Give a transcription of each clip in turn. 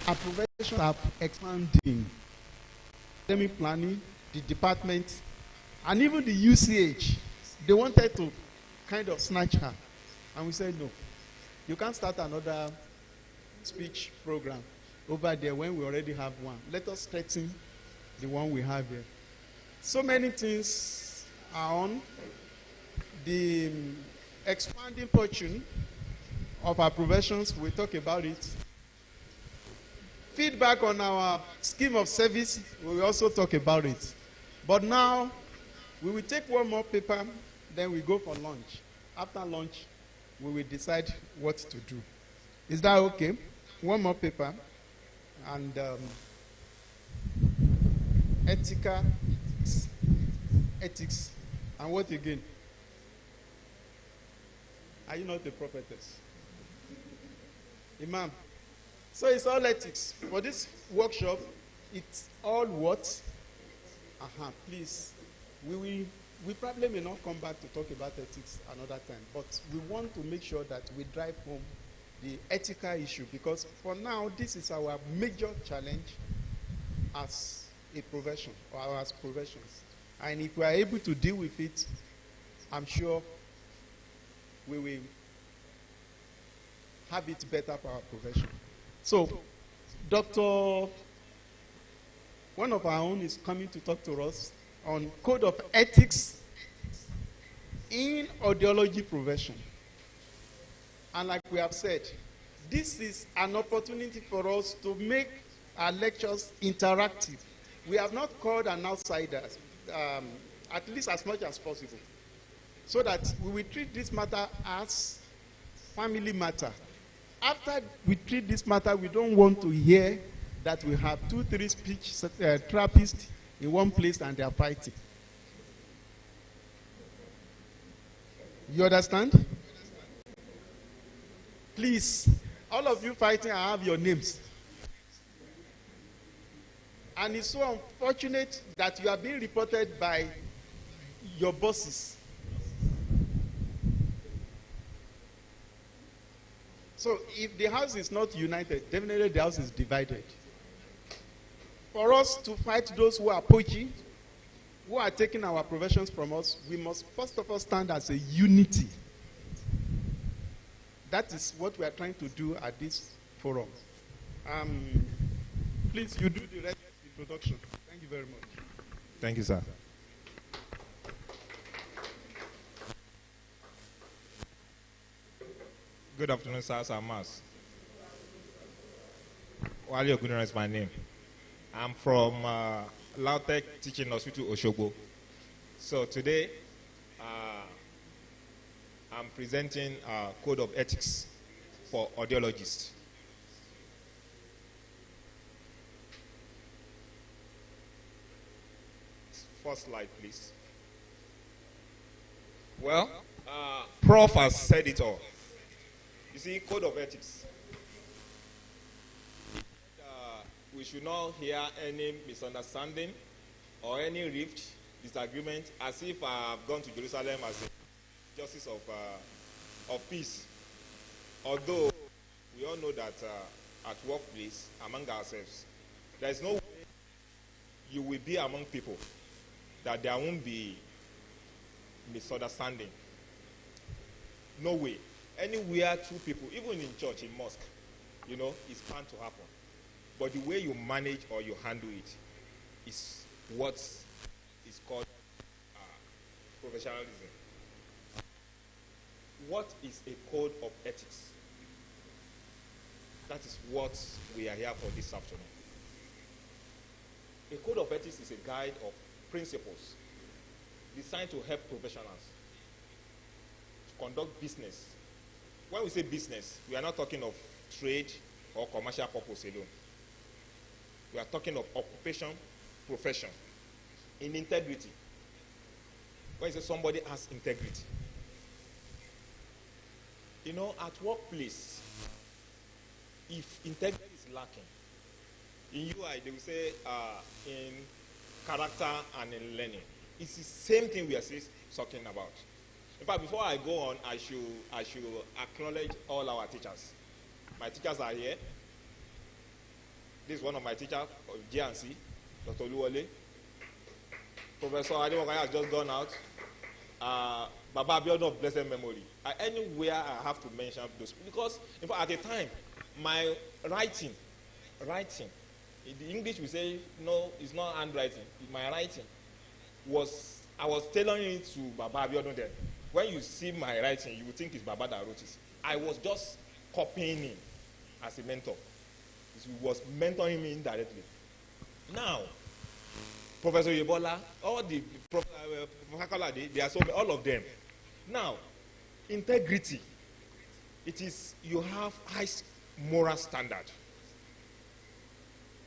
our professions are expanding. Academic planning, the department, and even the UCH, they wanted to kind of snatch her. And we said, no, you can't start another speech program over there when we already have one. Let us strengthen the one we have here. So many things are on. The expanding fortune of our professions, we talk about it. Feedback on our scheme of service, we will also talk about it. But now, we will take one more paper, then we go for lunch. After lunch, we will decide what to do. Is that okay? One more paper. And ethics. And what again? Are you not a prophetess? Imam. So it's all ethics. For this workshop, it's all what? Please. We probably may not come back to talk about ethics another time, but we want to make sure that we drive home the ethical issue, because for now, this is our major challenge as a profession, or as professions. And if we are able to deal with it, I'm sure we will have it better for our profession. So, one of our own is coming to talk to us on code of ethics in audiology profession. And like we have said, this is an opportunity for us to make our lectures interactive. We have not called an outsider, at least as much as possible, so that we will treat this matter as family matter. After we treat this matter, we don't want to hear that we have 2-3 speech therapists in one place and they are fighting. You understand? Please, all of you fighting, I have your names. And it's so unfortunate that you are being reported by your bosses. So if the house is not united, definitely the house is divided. For us to fight those who are poaching, who are taking our professions from us, we must first of all stand as a unity. That is what we are trying to do at this forum. Please, you do the rest of the introduction. Thank you very much. Thank you, sir. Good afternoon, sirs and mass. Wale Ogunran is my name. I'm from Lautech Teaching Hospital, Oshogbo. So today, I'm presenting a code of ethics for audiologists. First slide, please. Well, Prof has said it all. You see, code of ethics. We should not hear any misunderstanding or any rift, disagreement, as if I've gone to Jerusalem as a justice of peace. Although we all know that at workplace, among ourselves, there is no way you will be among people that there won't be misunderstanding. No way. Anywhere, two people, even in church, in mosque, you know, it's bound to happen. But the way you manage or you handle it is what is called professionalism. What is a code of ethics? That is what we are here for this afternoon. A code of ethics is a guide of principles designed to help professionals to conduct business. When we say business, we are not talking of trade or commercial purpose alone. We are talking of occupation, profession, in integrity. When you say somebody has integrity. You know, at workplace, if integrity is lacking, in UI, they will say in character and in learning. It's the same thing we are talking about. In fact, before I go on, I should acknowledge all our teachers. My teachers are here. This is one of my teachers, G&C, Dr. Oluwole. Professor Adewakaya has just gone out. Baba Abiodun of blessed memory. Anywhere I have to mention those, because in fact, at the time, my writing, in the English we say, no, it's not handwriting. My writing I was tailoring it to Baba Abiodun then. When you see my writing, you would think it's Baba that wrote it. I was just copying him as a mentor. He was mentoring me indirectly. Now, Professor Yebola, all the faculty, they are so all of them. Now, integrity. It is you have high moral standard.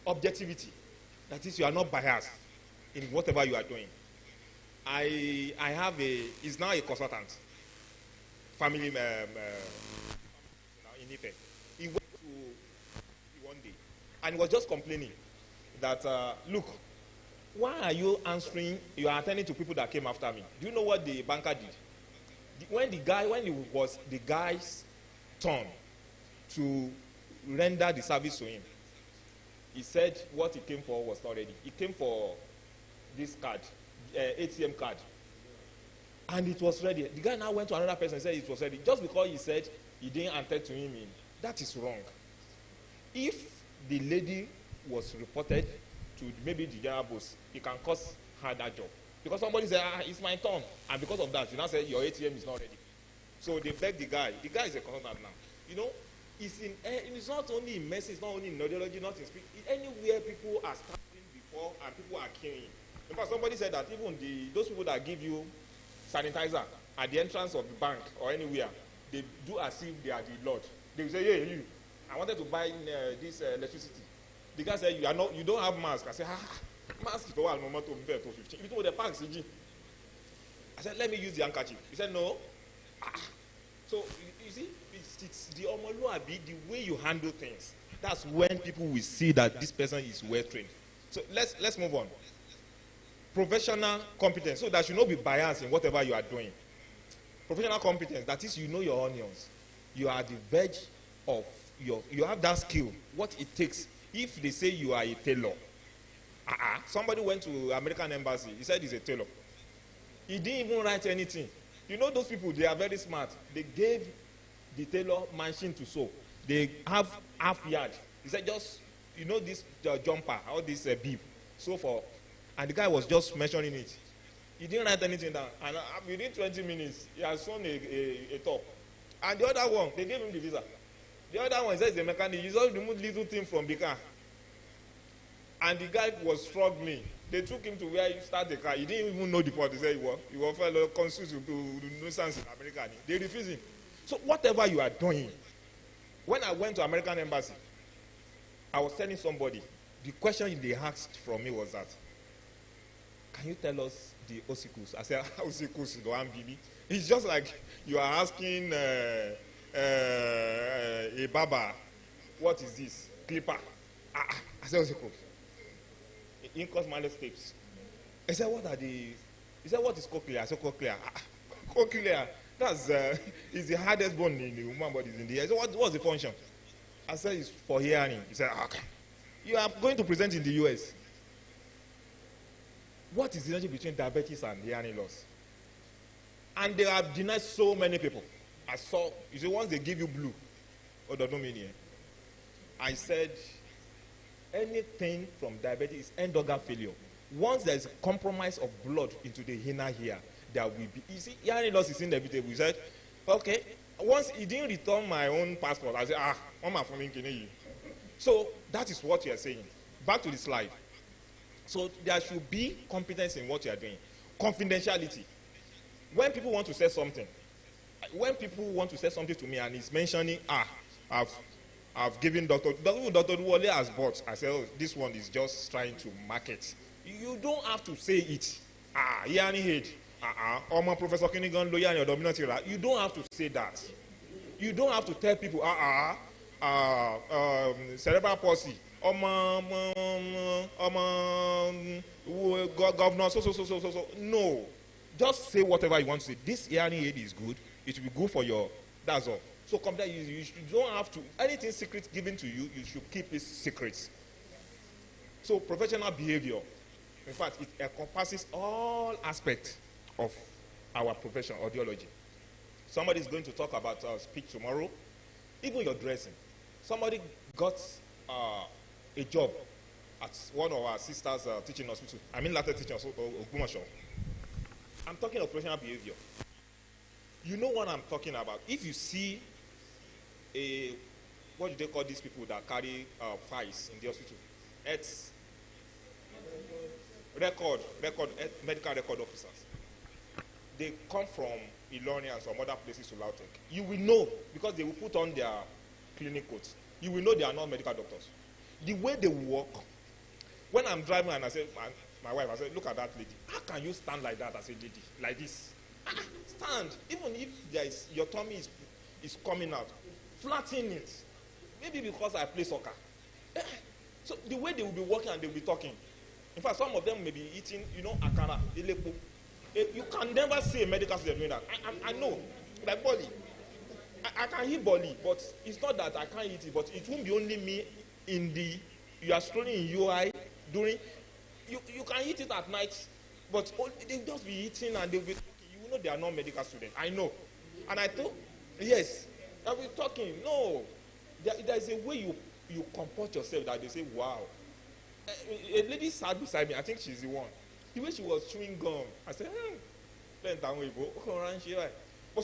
Objectivity. That is, you are not biased in whatever you are doing. I have he's now a consultant. Family in Ife. He went to one day and he was just complaining that, look, why are you answering, you are attending to people that came after me? Do you know what the banker did? When it was the guy's turn to render the service to him, he said what he came for was not ready. He came for this card, ATM card. And it was ready. The guy now went to another person and said it was ready. Just because he said he didn't attend to him, that is wrong. If the lady was reported to maybe the general boss, it can cost her that job. Because somebody said, it's my turn. And because of that, you now say your ATM is not ready. So they begged the guy. The guy is a consultant now. You know, it's not only in medicine, it's not only in audiology, not in speech. Anywhere people are standing before and people are queuing. In fact, somebody said that even those people that give you sanitizer at the entrance of the bank or anywhere, they do as if they are the Lord. They will say, hey, you, I wanted to buy this electricity. The guy said, you don't have mask. I said, mask is for one moment to 15. You know the bank, CG. I said, let me use the handkerchief. He said, no. So, you see, it's the omoluabi, the way you handle things. That's when people will see that this person is well trained. So, let's move on. Professional competence. So, that should not be biased in whatever you are doing. Professional competence, that is, you know your onions. You are the verge of you have that skill, what it takes. If they say you are a tailor, somebody went to American embassy, he said he's a tailor. He didn't even write anything. You know those people, they are very smart. They gave the tailor machine to sew. They have half yard. He said just, you know this jumper, or this bib, sew for, and the guy was just measuring it. He didn't write anything down. And within 20 minutes, he has sewn a top. And the other one, they gave him the visa. The other one says the mechanic, he just removed little thing from the car. And the guy was struggling. They took him to where he started the car. He didn't even know the port. They said he was fellow consul to nuisance in America. They refused him. So whatever you are doing, when I went to American embassy, I was telling somebody, the question they asked from me was that, can you tell us the ossicles? I said, ossicles is the one BB. It's just like you are asking a barber, what is this? Clipper. I said, ossicles. Incus minus tapes. I said, what are the? He said, what is cochlea? I said, cochlea. Cochlea. That's is the hardest bone in the human body in the ear. I said, what's the function? I said, it's for hearing. He said, okay. You are going to present in the US. What is the relationship between diabetes and hearing loss? And they have denied so many people. I saw, you see, once they give you blue, I said, anything from diabetes is end organ failure. Once there is a compromise of blood into the inner ear, there will be, you see, hearing loss is inevitable. He said, okay. Once he didn't return my own passport, I said, Mama from Inkinei. So that is what you are saying. Back to the slide. So there should be competence in what you are doing. Confidentiality. When people want to say something, to me and he's mentioning, I've given Dr. Duwole as bought. I said, oh, this one is just trying to market. You don't have to say it. Hearing aid. My Professor Kinigan lawyer and your dominant. You don't have to say that. You don't have to tell people, cerebral palsy. Governor, so. No. Just say whatever you want to say. This hearing aid is good. It will be good for your, that's all. So you don't have to, anything secret given to you, you should keep it secret. So professional behavior, in fact, it encompasses all aspects of our profession, audiology. Somebody is going to talk about speech tomorrow, even your dressing. Somebody got a job at one of our sisters' teaching hospital. I mean, latter teaching hospital, Ogbomoso. I'm talking of professional behavior. You know what I'm talking about. If you see what do they call these people that carry files in the hospital? It's medical record officers. They come from Ilorin and some other places to Lautech. You will know, because they will put on their clinic coats. You will know they are not medical doctors. The way they walk, when I'm driving and I say, my wife, I say, look at that lady. How can you stand like that as a lady? Like this. Stand. Even if your tummy is coming out, flatten it. Maybe because I play soccer. So the way they will be walking and they will be talking. In fact, some of them may be eating, akara, elepo. You can never see a medical student doing that. I know. Like Bolly. I can eat Bolly, but it's not that I can't eat it, but it won't be only me you are strolling in UI during, you can eat it at night, but they'll just be eating and they'll be talking. You know they are not medical students. I know. And I thought, yes, they'll be talking. No. There's a way you comport yourself that they say, wow. A lady sat beside me. I think she's the one. The way she was chewing gum, I said, but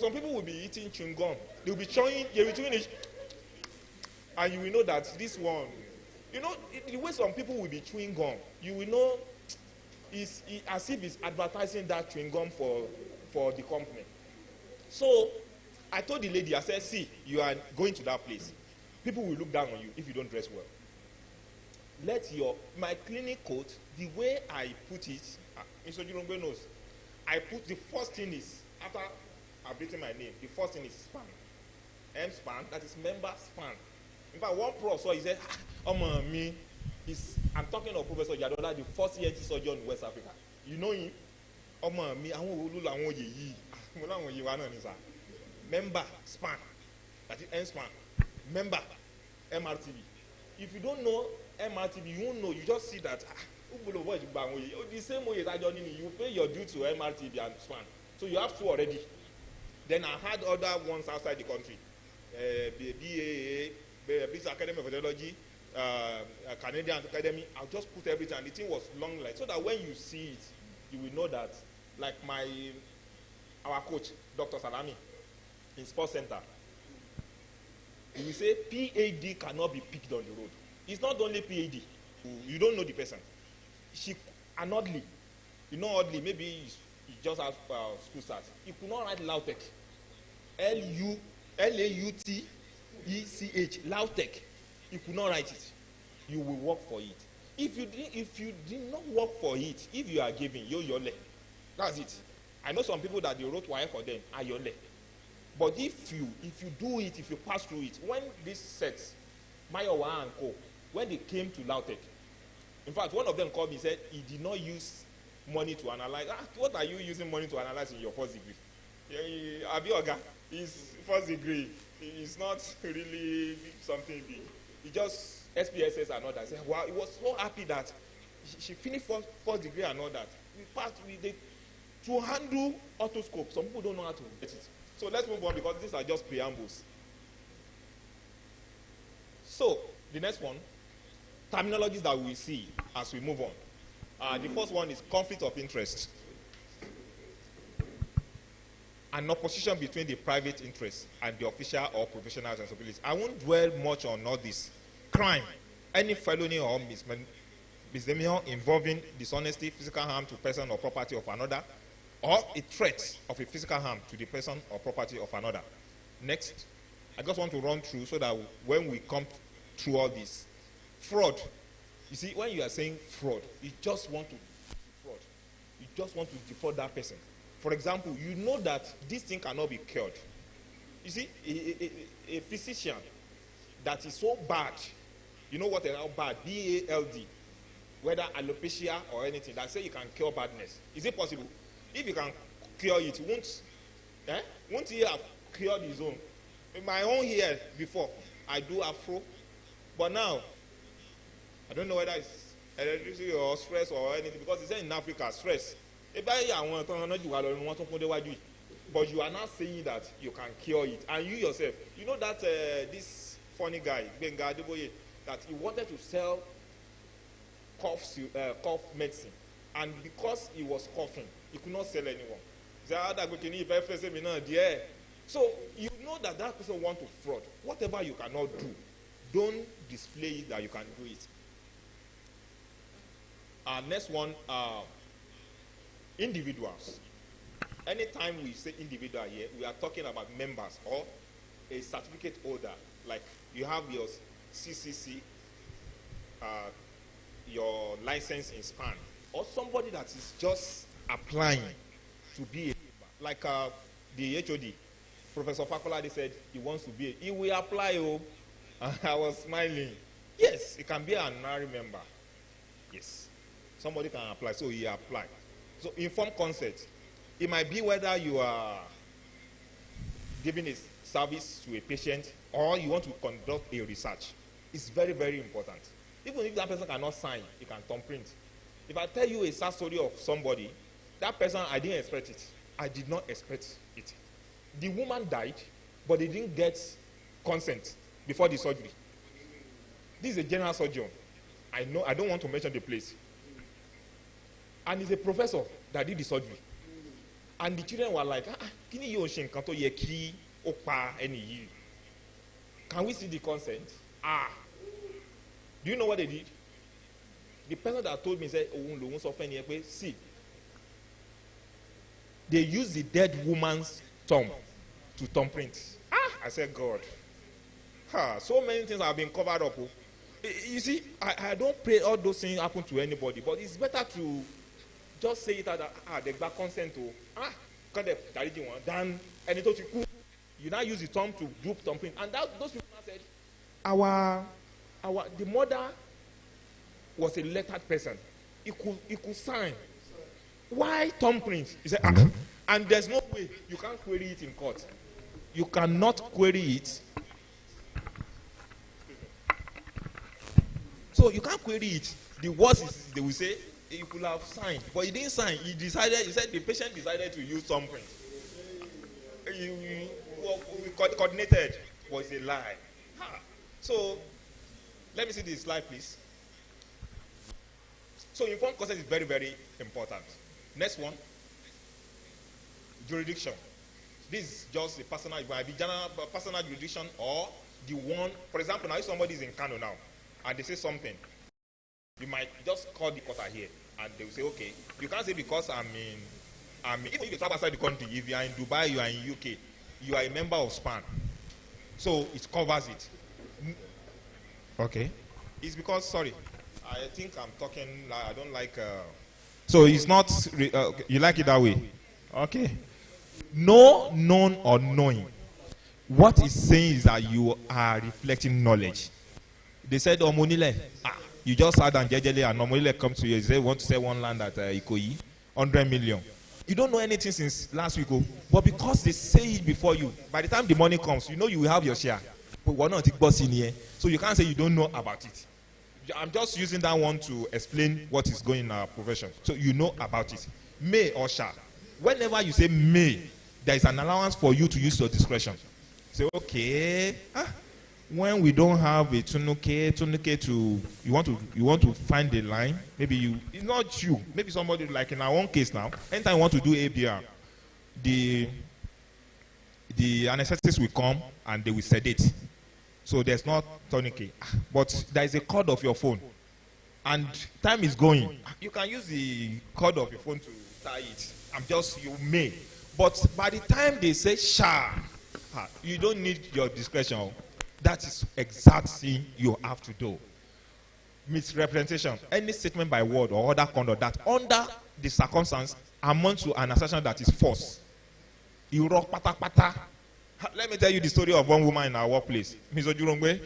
some people will be eating chewing gum. They'll be chewing it. And you will know that this one, the way some people will be chewing gum, you will know it's as if it's advertising that chewing gum for the company. So I told the lady, I said, see, you are going to that place. People will look down on you if you don't dress well. My clinic coat, the way I put it, Mr. Jurongwe knows, I put the first thing is, after I've written my name, the first thing is SPAAN. SPAAN, that is member SPAAN. In fact, one prof saw, he said, I'm talking of Professor Yadola, the first ENT surgeon in West Africa. You know him? Member SPAAN, that is SPAAN. Member MRTV. If you don't know MRTV, you won't know. You just see that the same way that you pay your due to MRTV and SPAAN. So you have two already. Then I had other ones outside the country. BAA, British Academy of Audiology, Canadian Academy. I'll just put everything, and the thing was long, like, so that when you see it, you will know that, like our coach, Dr. Salami, in Sports Center, he will say PAD cannot be picked on the road. It's not only PAD. You don't know the person. And oddly, oddly, maybe he just has school start. He could not write Lautech. Lautech, Lautech. You could not write it. You will work for it. If you did not work for it, if you are giving, yole. That's it. I know some people that they wrote wire for them, ayole. But if you do it, if you pass through it, when this sets, Mayowa and Co., when they came to Lautech, in fact, one of them called me and said he did not use money to analyze. What are you using money to analyze in your first degree? Abioga, his first degree, it's not really something big. He just SPSS and all that. Said, wow, he was so happy that she finished first degree and all that. We passed with it to handle otoscope. Some people don't know how to get it. So let's move on, because these are just preambles. So the next one, terminologies that we see as we move on. The first one is conflict of interest. An opposition between the private interest and the official or professional responsibilities. I won't dwell much on all this. Crime, any felony or misdemeanor involving dishonesty, physical harm to person or property of another, or a threat of a physical harm to the person or property of another. Next, I just want to run through so that when we come through all this. Fraud. You see, when you are saying fraud, you just want to fraud. You just want to defraud that person. For example, you know that this thing cannot be cured. You see, a physician that is so bad, you know what is bad? B-A-L-D. Whether alopecia or anything, that say you can cure badness. Is it possible? If you can cure it, won't he have cured his own? In my own hair before, I do afro. But now, I don't know whether it's electricity or stress or anything, because he said in Africa, stress. But you are not saying that you can cure it. And you yourself, you know that this funny guy, Benga Adeboye, that he wanted to sell cough medicine. And because he was coughing, he could not sell anyone. So you know that that person wants to fraud. Whatever you cannot do, don't display it that you can do it. Next one, individuals. Anytime we say individual here, we are talking about members or a certificate holder. Like you have your CCC, your license in SPAAN, or somebody that is just applying to be a member. Like the HOD, Professor Fakolade said he wants to be he will apply. Oh, I was smiling. Yes, he can be an honorary member. Yes, somebody can apply, so he applied. So informed consent. It might be whether you are giving a service to a patient or you want to conduct a research. It's very, very important. Even if that person cannot sign, you can thumbprint. If I tell you a sad story of somebody, that person, I didn't expect it. I did not expect it. The woman died, but they didn't get consent before the surgery. This is a general surgeon. I know, I don't want to mention the place. And he's a professor that did the surgery. And the children were like, can we see the consent? Do you know what they did? The person that told me said, see, they used the dead woman's thumb to thumbprint. I said, God. So many things have been covered up. You see, I don't pray all those things happen to anybody, but it's better to just say it that they got consent to then you now use the thumb to do thumbprint. And those people said the mother was a lettered person. He could sign. Why thumbprint? He said, and there's no way you can't query it in court. You cannot query it. So you can't query it. The worst is they will say you could have signed, but he didn't sign. He said the patient decided to use thumbprint. We coordinated, was a lie. So let me see this slide, please. So informed consent is very, very important. Next one, jurisdiction. This is just a personal, it might be general personal jurisdiction or the one. For example, now if somebody is in Kano now and they say something, you might just call the court here and they will say, okay, you can't say because if you travel outside the country, if you are in Dubai, you are in UK, you are a member of SPAAN. So it covers it. Okay. It's because, sorry, I think I'm talking, I don't like, so it's not, you like it that way? Okay. No, known or knowing. What it's saying is that you are reflecting knowledge. They said, Omonile, you just sat down jejely and Omonile comes to you, they want to sell one land at Ikoyi, 100 million. You don't know anything since last week, but because they say it before you, by the time the money comes, you know you will have your share. But we're not boss in here, so you can't say you don't know about it. I'm just using that one to explain what is going in our profession. So you know about it. May or shall. Whenever you say may, there is an allowance for you to use your discretion. Say, okay, when we don't have a tunuke to, you want to find the line, maybe it's not you, maybe somebody, like in our own case now, anytime you want to do ABR, the anesthetists will come and they will sedate. So there's not tourniquet, but there is a cord of your phone, and time is going. You can use the cord of your phone to tie it. You may, but by the time they say shall, you don't need your discretion. That is exactly you have to do. Misrepresentation, any statement by word or other conduct that under the circumstance amounts to an assertion that is false. Let me tell you the story of one woman in our workplace. Ms. Ojurongwe,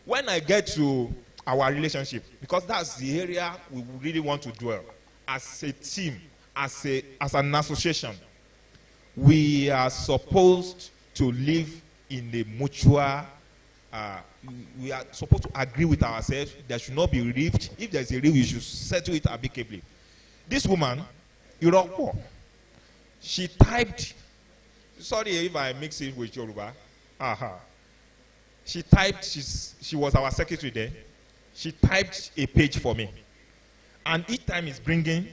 when I get to our relationship, because that's the area we really want to dwell, as a team, as an association, we are supposed to live in a mutual we are supposed to agree with ourselves. There should not be rift. If there's a rift, we should settle it amicably. This woman, Iroko, she typed, sorry if I mix it with Yoruba. She typed, she was our secretary there. She typed a page for me. And each time it's bringing,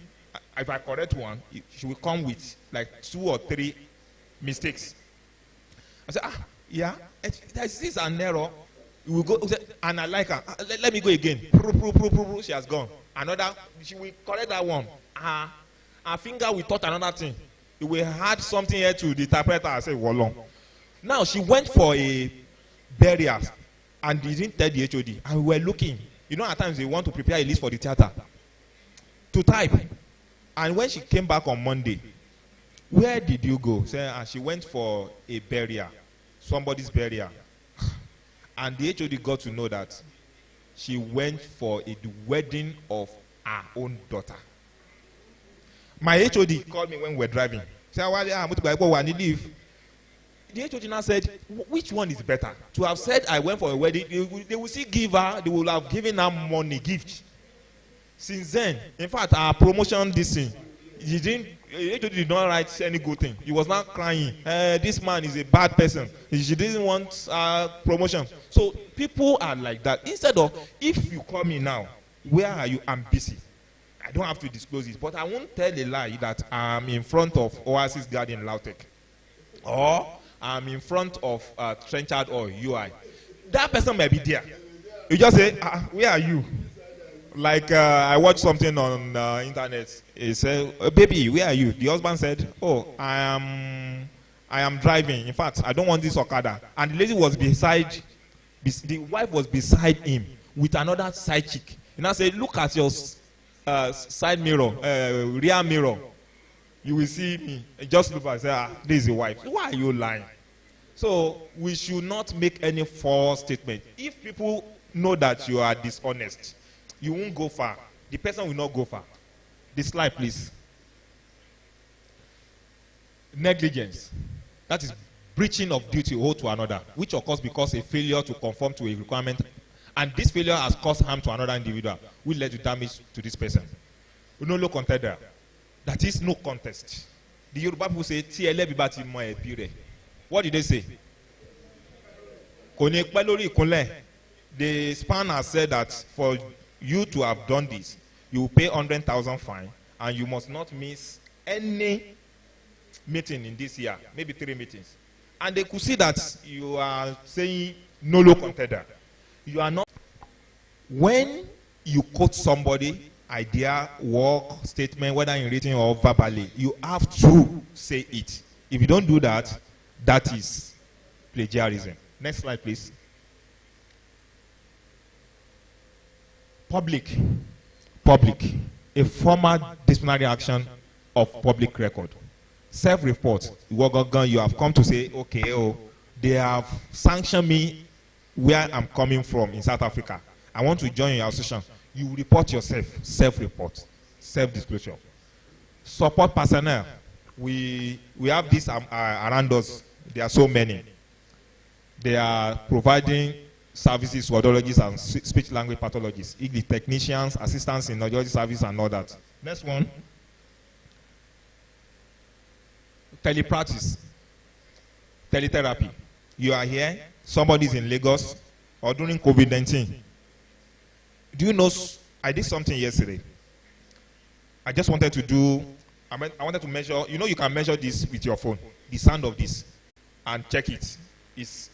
if I correct one, she will come with like 2 or 3 mistakes. I said, yeah, this is an error. We will go, and I like her. Let me go again. She has gone. Another, she will correct that one. Her finger will touch another thing. It will add something here to the interpreter. I said, Wolong. Now she went for a burial and didn't tell the HOD. And we were looking. You know, at times they want to prepare a list for the theater to type. And when she came back on Monday, where did you go? She went for a burial, somebody's burial. And the HOD got to know that she went for the wedding of her own daughter. My HOD called me when we were driving. Said, leave. The HOD now said, which one is better? To have said I went for a wedding, they will still give her, they will have given her money, gift. Since then, in fact, our promotion this thing, HOD did not write any good thing. He was not crying. This man is a bad person. She didn't want promotion. So people are like that. Instead of, if you call me now, where are you? I'm busy. I don't have to disclose this, but I won't tell a lie that I'm in front of Oasis Garden Lautech, or I'm in front of Trenchard or UI. That person may be there. You just say, where are you? Like I watched something on internet. He said, baby, where are you? The husband said, oh, I am driving. In fact, I don't want this Okada. And the lady was beside, the wife was beside him with another side chick. And I said, look at your side mirror, rear mirror. You will see me. Just look and say, this is the wife. Why are you lying? So we should not make any false statement. If people know that you are dishonest, you won't go far. The person will not go far. This slide, please. Negligence. That is breaching of duty owed to another, which occurs because a failure to conform to a requirement, and this failure has caused harm to another individual, will lead to damage to this person. No contender. That is no contest. The Yoruba people say, what did they say? The SPAAN has said that for you to have done this, you will pay 100,000 fine, and you must not miss any meeting in this year, maybe 3 meetings. And they could see that you are saying no contender. You are not. When you quote somebody, idea, work, statement, whether in written or verbally, you have to say it. If you don't do that, that is plagiarism. Next slide, please. Public. A formal disciplinary action of public record. Self-report. You have come to say, okay, they have sanctioned me where I'm coming from in South Africa. I want to join your association. You report yourself. Self-report. Self-disclosure. Support personnel. We have this around us. There are so many. They are providing services to audiologists and speech language pathologists, English technicians, assistants in audiology service and all that. Next one. Telepractice. Teletherapy. You are here, somebody is in Lagos, or during COVID-19. Do you know, I did something yesterday. I just wanted to do, I wanted to measure, you know you can measure this with your phone, the sound of this, and check it. It's